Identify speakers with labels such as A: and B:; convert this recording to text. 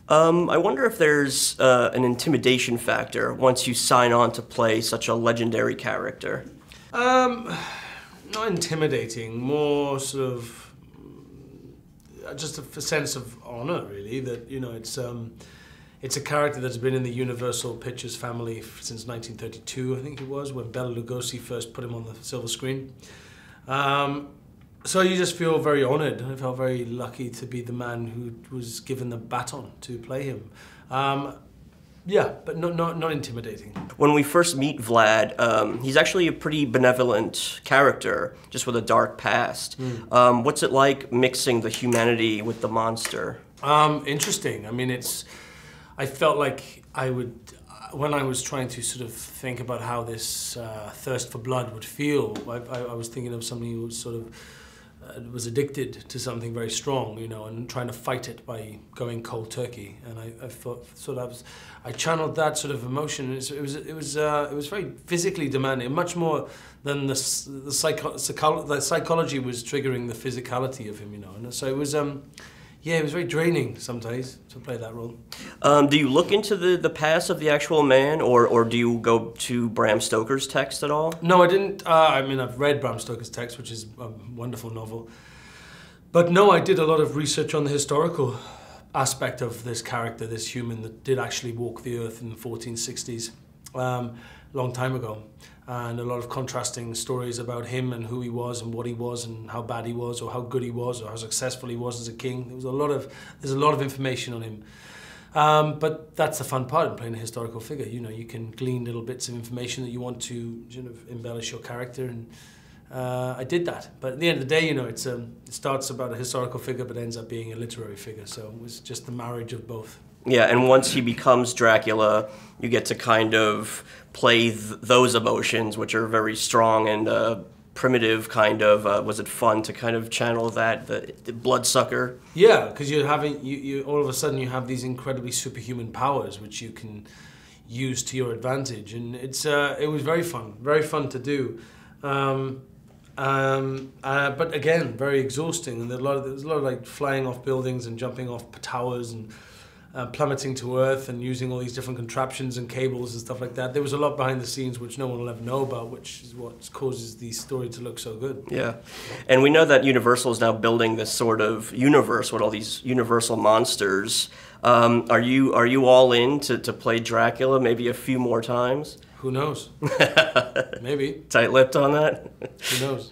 A: I wonder if there's an intimidation factor once you sign on to play such a legendary character.
B: Not intimidating, more sort of just a sense of honor, really. That it's a character that's been in the Universal Pictures family since 1932, I think it was, when Bela Lugosi first put him on the silver screen. So you just feel very honored. I felt very lucky to be the man who was given the baton to play him. Yeah, but not intimidating.
A: When we first meet Vlad, he's actually a pretty benevolent character, just with a dark past. What's it like mixing the humanity with the monster?
B: Interesting. I mean, I felt like when I was trying to sort of think about how this thirst for blood would feel, I was thinking of somebody who was sort of was addicted to something very strong, and trying to fight it by going cold turkey. And I thought, I channeled that sort of emotion. It was very physically demanding, much more than the psychology was triggering the physicality of him, And so it was, yeah, it was very draining sometimes to play that role.
A: Do you look into the past of the actual man, or do you go to Bram Stoker's text at all?
B: No, I didn't. I mean, I've read Bram Stoker's text, which is a wonderful novel. But no, I did a lot of research on the historical aspect of this character, this human that did actually walk the earth in the 1460s, long time ago. And a lot of contrasting stories about him and who he was and what he was and how bad he was or how good he was or how successful he was as a king. There's a lot of information on him. But that's the fun part of playing a historical figure. You can glean little bits of information that you want to embellish your character, and I did that. But at the end of the day, it starts about a historical figure but ends up being a literary figure. So it was just the marriage of both.
A: Yeah, and once he becomes Dracula, you get to kind of play those emotions, which are very strong and primitive, kind of. Was it fun to kind of channel that, the bloodsucker?
B: Yeah, because you all of a sudden you have these incredibly superhuman powers which you can use to your advantage, and it was very fun to do. But again, very exhausting, and there was a lot of like flying off buildings and jumping off towers and plummeting to earth and using all these different contraptions and cables and stuff like that. There was a lot behind the scenes which no one will ever know about, which is what causes the story to look so good.
A: Yeah, and we know that Universal is now building this sort of universe with all these Universal monsters. Are you all in to play Dracula maybe a few more times?
B: Who knows? Maybe.
A: Tight-lipped on that?
B: Who knows?